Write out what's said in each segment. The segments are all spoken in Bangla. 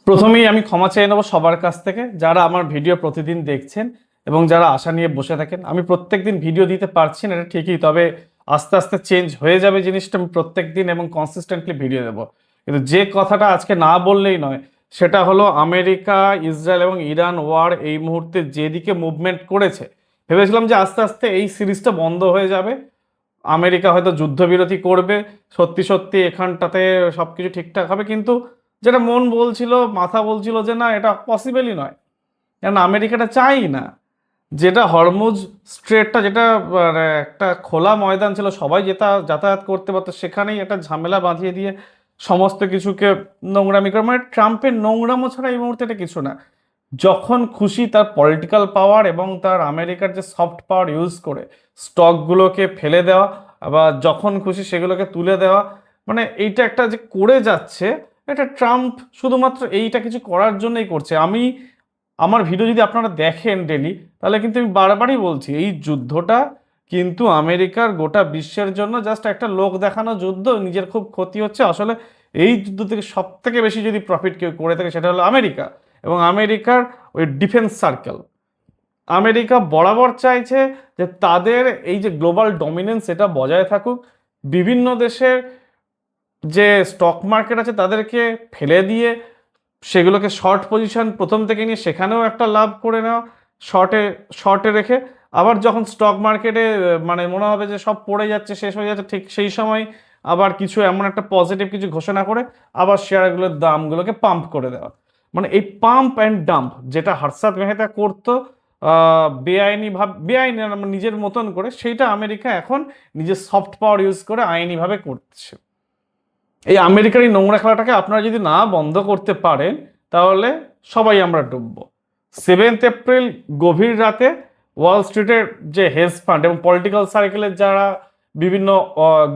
প্রথমেই আমি ক্ষমা চেয়ে নেব সবার কাছ থেকে যারা আমার ভিডিও প্রতিদিন দেখছেন এবং যারা আশা নিয়ে বসে থাকেন। আমি প্রত্যেকদিন ভিডিও দিতে পারছি না, এটা ঠিকই, তবে আস্তে আস্তে চেঞ্জ হয়ে যাবে জিনিসটা। আমি প্রত্যেকদিন এবং কনসিস্টেন্টলি ভিডিও দেবো। কিন্তু যে কথাটা আজকে না বললেই নয়, সেটা হলো আমেরিকা, ইসরায়েল এবং ইরান ওয়ার এই মুহূর্তে যেদিকে মুভমেন্ট করেছে, ভেবেছিলাম যে আস্তে আস্তে এই সিরিজটা বন্ধ হয়ে যাবে, আমেরিকা হয়তো যুদ্ধবিরতি করবে, সত্যি সত্যি এখানটাতে সবকিছু ঠিকঠাক হবে। কিন্তু যেটা মন বলছিল, মাথা বলছিল যে না, এটা পসিবলই নয়, কারণ আমেরিকাটা চাই না। যেটা হরমুজ স্ট্রেটটা, যেটা মানে একটা খোলা ময়দান ছিল, সবাই যাতায়াত করতে পারতো, সেখানেই একটা ঝামেলা বাঁধিয়ে দিয়ে সমস্ত কিছুকে নোংরামি করে, মানে ট্রাম্পের নোংরামো ছাড়া এই মুহূর্তে এটা কিছু না। যখন খুশি তার পলিটিক্যাল পাওয়ার এবং তার আমেরিকার যে সফট পাওয়ার ইউজ করে স্টকগুলোকে ফেলে দেওয়া, আবার যখন খুশি সেগুলোকে তুলে দেওয়া, মানে এইটা একটা যে করে যাচ্ছে, এটা ট্রাম্প শুধুমাত্র এইটা কিছু করার জন্যই করছে। আমার ভিডিও যদি আপনারা দেখেন ডেলি, তাহলে কিন্তু আমি বারবারই বলছি, এই যুদ্ধটা কিন্তু আমেরিকার গোটা বিশ্বের জন্য জাস্ট একটা লোক দেখানো যুদ্ধ। নিজের খুব ক্ষতি হচ্ছে আসলে। এই যুদ্ধ থেকে সব থেকে বেশি যদি প্রফিট কেউ করে থাকে, সেটা হলো আমেরিকা এবং আমেরিকার ওই ডিফেন্স সার্কেল। আমেরিকা বরাবর চাইছে যে তাদের এই যে গ্লোবাল ডমিনেন্স, এটা বজায় থাকুক। বিভিন্ন দেশের যে স্টক মার্কেট আছে তাদেরকে ফেলে দিয়ে সেগুলোকে শর্ট পজিশন প্রথম থেকে নিয়ে সেখানেও একটা লাভ করে নেওয়া, শর্টে রেখে, আবার যখন স্টক মার্কেটে মানে মনে হবে যে সব পড়ে যাচ্ছে, শেষ হয়ে যাচ্ছে, ঠিক সেই সময় আবার কিছু এমন একটা পজিটিভ কিছু ঘোষণা করে আবার শেয়ারগুলোর দামগুলোকে পাম্প করে দেওয়া। মানে এই পাম্প অ্যান্ড ডাম্প যেটা হর্ষাদ মেহতা করতো বেআইনি নিজের মতন করে, সেইটা আমেরিকা এখন নিজের সফট পাওয়ার ইউজ করে আইনিভাবে করছে। এই আমেরিকার এই নোংরা খেলাটাকে আপনারা যদি না বন্ধ করতে পারেন, তাহলে সবাই আমরা ডুববো। 7 এপ্রিল গভীর রাতে ওয়াল স্ট্রিটের যে হেজ ফান্ড এবং পলিটিক্যাল সার্কেলের যারা বিভিন্ন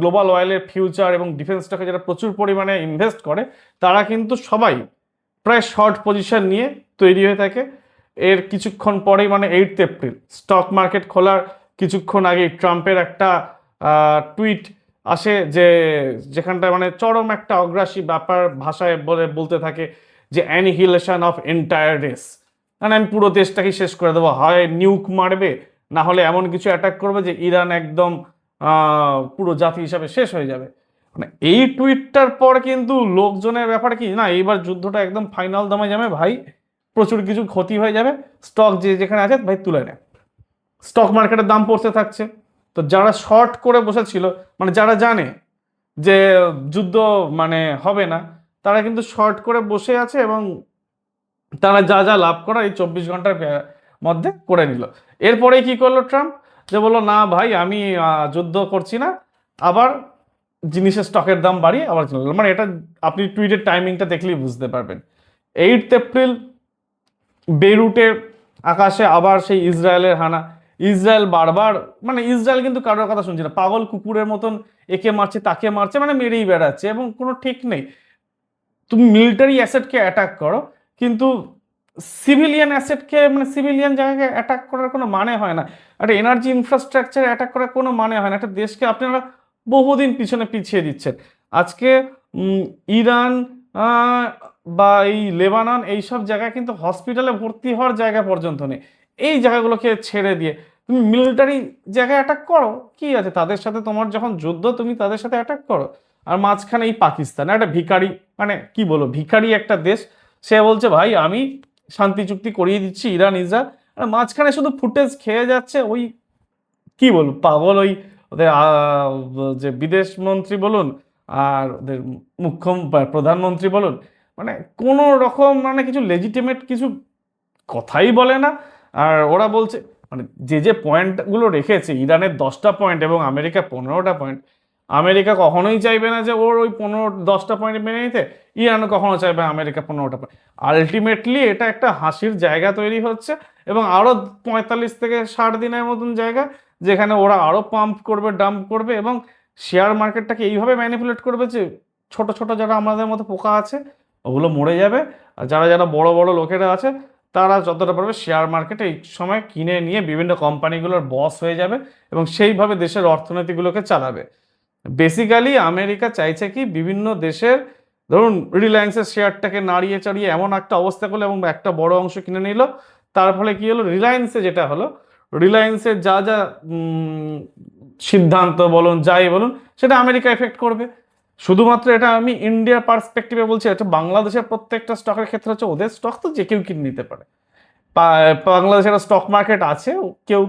গ্লোবাল অয়েলের ফিউচার এবং ডিফেন্স স্টকে যারা প্রচুর পরিমাণে ইনভেস্ট করে, তারা কিন্তু সবাই প্রায় শর্ট পজিশন নিয়ে তৈরি হয়ে থাকে। এর কিছুক্ষণ পরেই মানে 8 এপ্রিল স্টক মার্কেট খোলার কিছুক্ষণ আগে ট্রাম্পের একটা টুইট আসে, যেখানটা মানে চরম একটা অগ্রাসী ব্যাপার ভাষায় বলতে থাকে যে অ্যানিহিলেশন অফ এন্টায়ার রেস, মানে আমি পুরো দেশটাকে শেষ করে দেবো, হয় নিউক মারবে, না হলে এমন কিছু অ্যাটাক করবে যে ইরান একদম পুরো জাতি হিসাবে শেষ হয়ে যাবে। মানে এই টুইটটার পর কিন্তু লোকজনের ব্যাপারে কি না, এইবার যুদ্ধটা একদম ফাইনাল দামে যাবে ভাই, প্রচুর কিছু ক্ষতি হয়ে যাবে, স্টক যেখানে আছে ভাই তুলে নেয়। স্টক মার্কেটের দাম পড়তে থাকছে। তো যারা শর্ট করে বসেছিল, মানে যারা জানে যে যুদ্ধ মানে হবে না, তারা কিন্তু শর্ট করে বসে আছে এবং তারা যা যা লাভ করা এই 24 ঘন্টার মধ্যে করে নিল। এরপরে কি করলো ট্রাম্প, যে বললো না ভাই আমি যুদ্ধ করছি না, আবার জিনিসের স্টকের দাম বাড়িয়ে আবার চলে গেল। মানে এটা আপনি টুইটের টাইমিংটা দেখলেই বুঝতে পারবেন। 8 এপ্রিল বেইরুটের আকাশে আবার সেই ইসরায়েলের হানা। ইসরায়েল বারবার, মানে ইসরায়েল কিন্তু কারোর কথা শুনছে না, পাগল কুকুরের মতন একে মারছে তাকে মারছে, মানে মেরেই বেড়াচ্ছে এবং কোনো ঠিক নেই। তুমি মিলিটারি অ্যাসেটকে অ্যাটাক করো, কিন্তু সিভিলিয়ান অ্যাসেটকে, মানে সিভিলিয়ান জায়গাকে অ্যাটাক করার কোনো মানে হয় না। একটা এনার্জি ইনফ্রাস্ট্রাকচার অ্যাটাক করার কোনো মানে হয় না। একটা দেশকে আপনারা বহুদিন পিছিয়ে দিচ্ছেন। আজকে ইরান বা এই লেবানন, এইসব জায়গায় কিন্তু হসপিটালে ভর্তি হওয়ার জায়গা পর্যন্ত নেই। এই জায়গাগুলোকে ছেড়ে দিয়ে তুমি মিলিটারি জায়গায় অ্যাটাক করো, কি আছে, তাদের সাথে তোমার যখন যুদ্ধ তুমি তাদের সাথে অ্যাটাক করো। আর মাঝখানে এই পাকিস্তান একটা ভিখারি, মানে কি বলবো, ভিখারি একটা দেশ, সে বলছে ভাই আমি শান্তি চুক্তি করিয়ে দিচ্ছি ইরান ইসরায়েল, আর মাঝখানে শুধু ফুটেজ খেয়ে যাচ্ছে ওই কি বলবো পাগল ওই ওদের যে বিদেশ মন্ত্রী বলুন আর ওদের মুখ্য প্রধানমন্ত্রী বলুন, মানে কোনো রকম মানে কিছু লেজিটিমেট কিছু কথাই বলে না। আর ওরা বলছে মানে যে পয়েন্টগুলো রেখেছে, ইরানের 10টা পয়েন্ট এবং আমেরিকা 15টা পয়েন্ট, আমেরিকা কখনোই চাইবে না যে ওর ওই 10টা পয়েন্ট মেনে নিতে, ইরানও কখনো চাইবে আমেরিকা 15টা পয়েন্ট। আলটিমেটলি এটা একটা হাসির জায়গা তৈরি হচ্ছে এবং আরও 45 থেকে 60 দিনের মতন জায়গা, যেখানে ওরা আরও পাম্প করবে, ডাম্প করবে এবং শেয়ার মার্কেটটাকে এইভাবে ম্যানিপুলেট করবে যে ছোট ছোট যারা আমাদের মতো পোকা আছে ওগুলো মরে যাবে, আর যারা যারা বড় বড় লোকেরা আছে তারা যতটা পারবে শেয়ার মার্কেটে এই সময় কিনে নিয়ে বিভিন্ন কোম্পানিগুলোর বস হয়ে যাবে এবং সেইভাবে দেশের অর্থনীতিগুলোকে চালাবে। বেসিক্যালি আমেরিকা চাইছে কি বিভিন্ন দেশের ধরুন রিলায়েন্সের শেয়ারটাকে নাড়িয়ে চাড়িয়ে এমন একটা অবস্থা করলো এবং একটা বড় অংশ কিনে নিল, তার ফলে কি হলো, রিলায়েন্সে যেটা হলো, রিলায়েন্সের যা যা সিদ্ধান্ত বলুন যাই বলুন সেটা আমেরিকা এফেক্ট করবে। শুধুমাত্র এটা আমি ইন্ডিয়ার পার্সপেক্টিভে বলছি, এটা বাংলাদেশের প্রত্যেকটা স্টকের ক্ষেত্রে হচ্ছে, ওদের স্টক তো যে কেউ কিনে নিতে পারে। বাংলাদেশের স্টক মার্কেট আছে, কেউ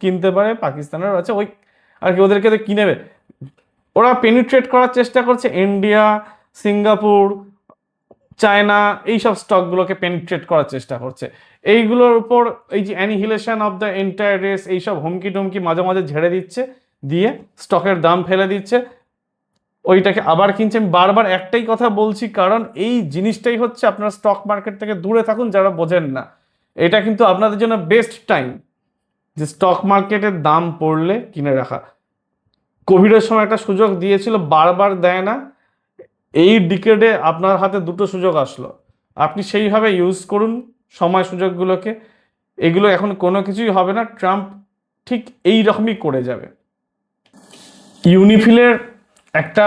কিনতে পারে, পাকিস্তানের আছে, ওই আর কি ওদেরকে তো কিনেবে। ওরা পেনিট্রেট করার চেষ্টা করছে ইন্ডিয়া, সিঙ্গাপুর, চায়না, এইসব স্টকগুলোকে পেনিট্রেট করার চেষ্টা করছে। এইগুলোর উপর এই যে annihilation of the entire race, এইসব হুমকি টুমকি মাঝে মাঝে ঝেড়ে দিচ্ছে, দিয়ে স্টকের দাম ফেলে দিচ্ছে, ওইটাকে আবার কিনছে। আমি বারবার একটাই কথা বলছি, কারণ এই জিনিসটাই হচ্ছে, আপনার স্টক মার্কেট থেকে দূরে থাকুন যারা বোঝেন না। এটা কিন্তু আপনাদের জন্য বেস্ট টাইম যে স্টক মার্কেটের দাম পড়লে কিনে রাখা। কোভিডের সময় একটা সুযোগ দিয়েছিল, বারবার দেয় না। এই ডিকেডে আপনার হাতে দুটো সুযোগ আসলো, আপনি সেইভাবে ইউজ করুন সময় সুযোগগুলোকে। এগুলো এখন কোনো কিছুই হবে না, ট্রাম্প ঠিক এই রকমই করে যাবে। ইউনিফিলের একটা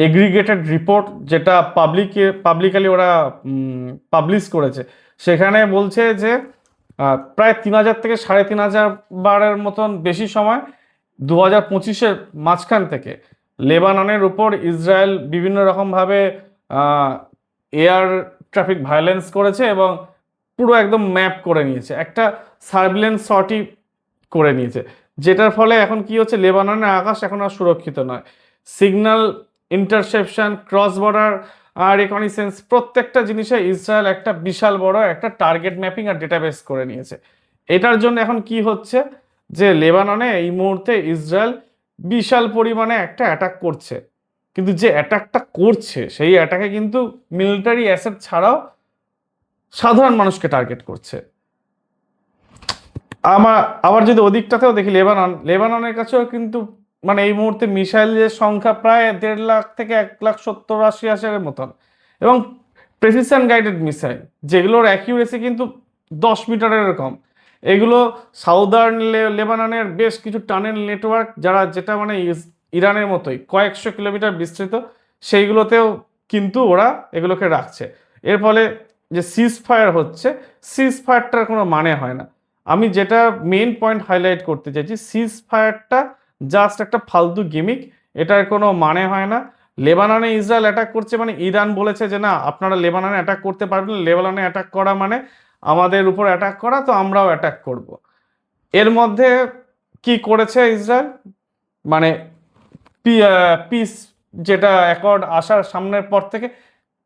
এগ্রিগেটেড রিপোর্ট যেটা পাবলিকালি ওরা পাবলিশ করেছে, সেখানে বলছে যে প্রায় 3,000 থেকে 3,500 বারের মতন বেশি সময় 2025-এর মাঝখান থেকে লেবাননের উপর ইসরায়েল বিভিন্ন রকমভাবে এয়ার ট্রাফিক ভায়োলেন্স করেছে এবং পুরো একদম ম্যাপ করে নিয়েছে, একটা সার্ভিলেন্স সর্টি করে নিয়েছে, যেটার ফলে এখন কি হচ্ছে, লেবাননের আকাশ এখন আর সুরক্ষিত নয়। সিগন্যাল ইন্টারসেপশন, ক্রস বর্ডার আর রিকগনিসেন্স, প্রত্যেকটা জিনিসে ইসরায়েল একটা বিশাল বড় একটা টার্গেট ম্যাপিং আর ডেটাবেস করে নিয়েছে। এটার জন্য এখন কি হচ্ছে, যে লেবাননে এই মুহূর্তে ইসরায়েল বিশাল পরিমাণে একটা অ্যাটাক করছে, কিন্তু যে অ্যাটাকটা করছে সেই অ্যাটাকে কিন্তু মিলিটারি অ্যাসেট ছাড়াও সাধারণ মানুষকে টার্গেট করছে। আবার যদি ওদিকটাতেও দেখি, লেবাননের কাছেও কিন্তু মানে এই মুহূর্তে মিসাইলের সংখ্যা প্রায় 1.5 লাখ থেকে 1,70,80,000-এর মতন, এবং প্রেসিশন গাইডেড মিসাইল যেগুলোর অ্যাকিউরেসি কিন্তু 10 মিটারের কম। এগুলো সাউদার্ন লেবাননের বেশ কিছু টানেল নেটওয়ার্ক, যেটা মানে ইরানের মতোই কয়েকশো কিলোমিটার বিস্তৃত, সেইগুলোতেও কিন্তু ওরা এগুলোকে রাখছে। এর ফলে যে সিজ ফায়ার হচ্ছে, সিজ ফায়ারটার কোনো মানে হয় না। আমি যেটা মেন পয়েন্ট হাইলাইট করতে চাইছি, সিজ ফায়ারটা জাস্ট একটা ফালতু গিমিক, এটার কোনো মানে হয় না। লেবাননে ইসরায়েল অ্যাটাক করছে মানে ইরান বলেছে যে না, আপনারা লেবাননে অ্যাটাক করতে পারবেন, লেবাননে অ্যাটাক করা মানে আমাদের উপর অ্যাটাক করা, তো আমরাও অ্যাটাক করব। এর মধ্যে কি করেছে ইসরায়েল, মানে পিস যেটা অ্যাকর্ড আসার সামনের পর থেকে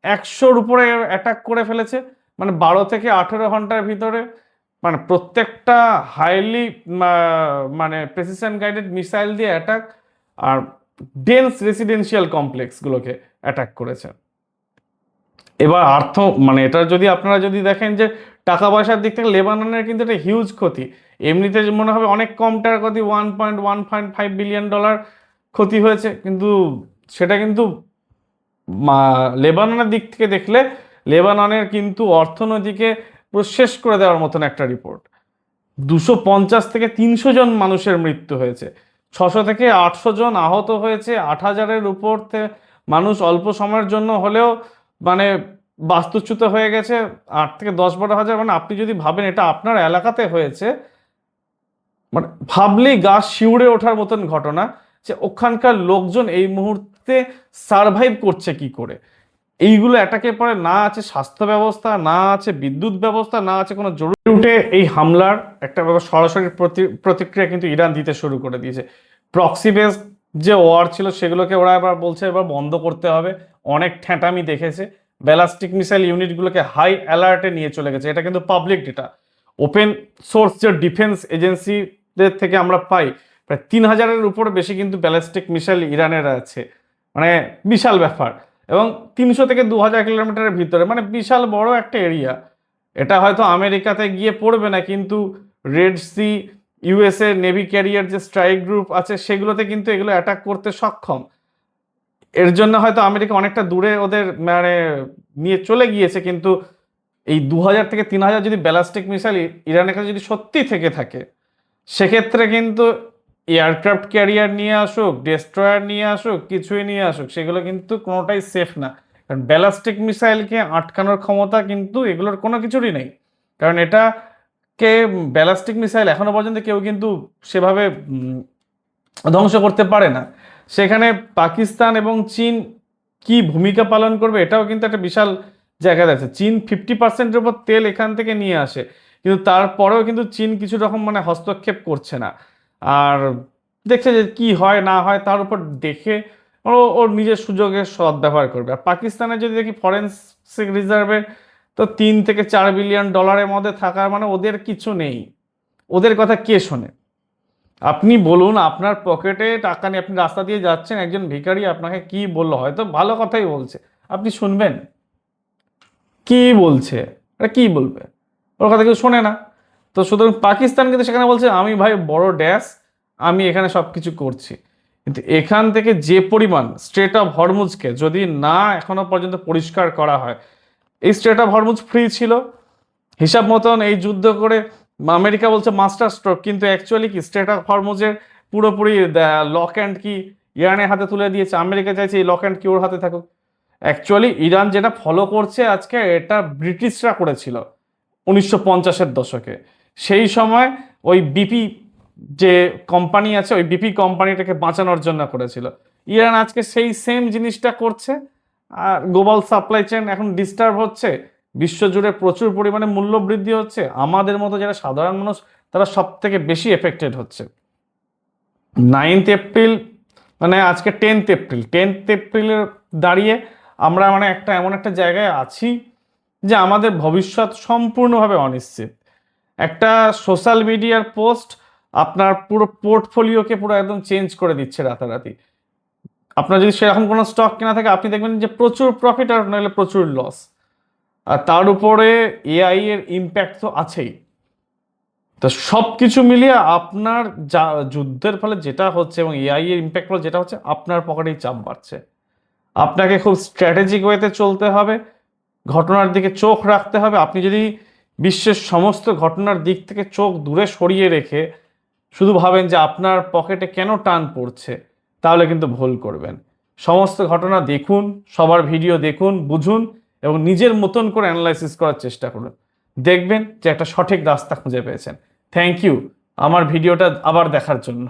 100-র উপরে অ্যাটাক করে ফেলেছে, মানে 12 থেকে 18 ঘন্টার ভিতরে, মানে প্রত্যেকটা হাইলি মানে প্রেসিশন গাইডেড মিসাইল দিয়ে অ্যাটাক, আর ডেন্স রেসিডেন্সিয়াল কমপ্লেক্সগুলোকে অ্যাটাক করেছে। এবার মানে এটা যদি আপনারা যদি দেখেন যে টাকা পয়সার দিক থেকে লেবাননের কিন্তু একটা হিউজ ক্ষতি, এমনিতে মনে হবে অনেক কম টাকার ক্ষতি, $1.5 বিলিয়ন ক্ষতি হয়েছে, কিন্তু সেটা কিন্তু লেবাননের দিক থেকে দেখলে লেবাননের কিন্তু অর্থনীতিকে পুরো শেষ করে দেওয়ার মতন একটা রিপোর্ট। 250 থেকে 300 জন মানুষের মৃত্যু হয়েছে, 600 থেকে 800 জন আহত হয়েছে, 8,000-এর উপর মানুষ অল্প সময়ের জন্য হলেও মানে বাস্তুচ্যুত হয়ে গেছে, 8 থেকে 10-12 হাজার। মানে আপনি যদি ভাবেন এটা আপনার এলাকাতে হয়েছে, মানে ভাবলেই গা শিউরে ওঠার মতন ঘটনা, যে ওখানকার লোকজন এই মুহূর্তে সারভাইভ করছে কি করে। এইগুলো অ্যাটাকের পরে না আছে স্বাস্থ্য ব্যবস্থা, না আছে বিদ্যুৎ ব্যবস্থা, না আছে কোনো জরুরি উঠে এই হামলার একটা সরাসরি প্রতিক্রিয়া কিন্তু ইরান দিতে শুরু করে দিয়েছে। প্রক্সি বেসড যে ওয়ার ছিল সেগুলোকে ওরা এবার বলছে এবার বন্ধ করতে হবে, অনেক ঠেঁটামি দেখেছে, ব্যালাস্টিক মিসাইল ইউনিটগুলোকে হাই অ্যালার্টে নিয়ে চলে গেছে। এটা কিন্তু পাবলিক ডেটা, ওপেন সোর্স যে ডিফেন্স এজেন্সিদের থেকে আমরা পাই, প্রায় 3,000-এর উপরে বেশি কিন্তু ব্যালিস্টিক মিসাইল ইরানের আছে, মানে বিশাল ব্যাপার। এবং 300 থেকে 2,000 কিলোমিটারের ভিতরে, মানে বিশাল বড় একটা এরিয়া। এটা হয়তো আমেরিকাতে গিয়ে পড়বে না, কিন্তু Red Sea, USA navy carrier যে স্ট্রাইক গ্রুপ আছে সেগুলোতে কিন্তু এগুলো অ্যাটাক করতে সক্ষম। এর জন্য হয়তো আমেরিকা অনেকটা দূরে ওদের মানে নিয়ে চলে গিয়েছে, কিন্তু এই 2,000 থেকে 3,000 যদি ব্যালিস্টিক মিসাইল ইরানের কাছে যদি সত্যি থেকে থাকে, সেক্ষেত্রে কিন্তু এয়ারক্রাফট ক্যারিয়ার নিয়ে আসুক, ডেস্ট্রয়ার নিয়ে আসুক, কিছুই নিয়ে আসুক, সেগুলো কিন্তু কোনোটাই সেফ না। কারণ ব্যালিস্টিক মিসাইলকে আটকানোর ক্ষমতা কিন্তু এগুলোর কোনো কিছুরই নেই। কারণ এটাকে ব্যালিস্টিক মিসাইল এখনো পর্যন্ত কেউ কিন্তু সেভাবে ধ্বংস করতে পারে না। সেখানে পাকিস্তান এবং চীন কি ভূমিকা পালন করবে এটাও কিন্তু একটা বিশাল জায়গা আছে। চীন 50%-এর উপর তেল এখান থেকে নিয়ে আসে, কিন্তু তারপরেও কিন্তু চীন কিছু রকম মানে হস্তক্ষেপ করছে না। আর দেখছে যে কি হয় না হয় তার উপর দেখে ওর নিজের সুযোগের সদ্ব্যবহার করবে। আর পাকিস্তানের যদি দেখি ফরেনসিক রিজার্ভে তো 3 থেকে 4 বিলিয়ন ডলারের মধ্যে থাকার মানে ওদের কিছু নেই। ওদের কথা কে শোনে? আপনি বলুন, আপনার পকেটে টাকা নিয়ে আপনি রাস্তা দিয়ে যাচ্ছেন, একজন ভিখারি আপনাকে কি বললো, হয়তো ভালো কথাই বলছে, আপনি শুনবেন? কি বলছে, আরে কি বলবে? ওর কথা কেউ শোনে না। তো সুতরাং পাকিস্তান কিন্তু সেখানে বলছে আমি ভাই বড় ড্যাশ, আমি এখানে সব কিছু করছি। কিন্তু এখান থেকে যে পরিমাণ স্ট্রেট অফ হরমুজকে যদি না এখনো পর্যন্ত পরিষ্কার করা হয়, এই স্ট্রেট অফ হরমুজ ফ্রি ছিল হিসাব মতন এই যুদ্ধ করে। আমেরিকা বলছে মাস্টার স্ট্রোক, কিন্তু অ্যাকচুয়ালি কি স্ট্রেট অফ হরমুজের পুরোপুরি লক অ্যান্ড কি ইরানের হাতে তুলে দিয়েছে। আমেরিকা চাইছে এই লক অ্যান্ড কি ওর হাতে থাকুক। অ্যাকচুয়ালি ইরান যেটা ফলো করছে আজকে, এটা ব্রিটিশরা করেছিল 1950-এর দশকে। সেই সময় ওই বিপি যে কোম্পানি আছে, ওই বিপি কোম্পানিটাকে বাঁচানোর জন্য করেছিল। ইরান আজকে সেই সেম জিনিসটা করছে। আর গ্লোবাল সাপ্লাই চেইন এখন ডিস্টার্ব হচ্ছে, বিশ্বজুড়ে প্রচুর পরিমাণে মূল্য বৃদ্ধি হচ্ছে, আমাদের মতো যারা সাধারণ মানুষ তারা সব থেকে বেশি এফেক্টেড হচ্ছে। 9th এপ্রিল মানে আজকে 10th এপ্রিলের দাঁড়িয়ে আমরা মানে এমন একটা জায়গায় আছি যে আমাদের ভবিষ্যৎ সম্পূর্ণভাবে অনিশ্চিত। একটা সোশ্যাল মিডিয়ার পোস্ট আপনার পুরো পোর্টফোলিওকে পুরো একদম চেঞ্জ করে দিচ্ছে রাতারাতি। আপনার যদি সেরকম কোনো স্টক কেনা থাকে, আপনি দেখবেন যে প্রচুর প্রফিট আর নাহলে প্রচুর লস। আর তার উপরে এআই এর ইম্প্যাক্ট তো আছেই। তো সব কিছু মিলিয়ে আপনার যা যুদ্ধের ফলে যেটা হচ্ছে এবং এআই এর ইম্প্যাক্ট ফলে যেটা হচ্ছে, আপনার পকেটেই চাপ বাড়ছে। আপনাকে খুব স্ট্র্যাটেজিক ওয়েতে চলতে হবে, ঘটনার দিকে চোখ রাখতে হবে। আপনি যদি বিশ্বের সমস্ত ঘটনার দিক থেকে চোখ দূরে সরিয়ে রেখে শুধু ভাবেন যে আপনার পকেটে কেন টান পড়ছে, তাহলে কিন্তু ভুল করবেন। সমস্ত ঘটনা দেখুন, সবার ভিডিও দেখুন, বুঝুন এবং নিজের মতন করে অ্যানালাইসিস করার চেষ্টা করুন। দেখবেন যে একটা সঠিক রাস্তা খুঁজে পেয়েছেন। থ্যাংক ইউ আমার ভিডিওটা আবার দেখার জন্য।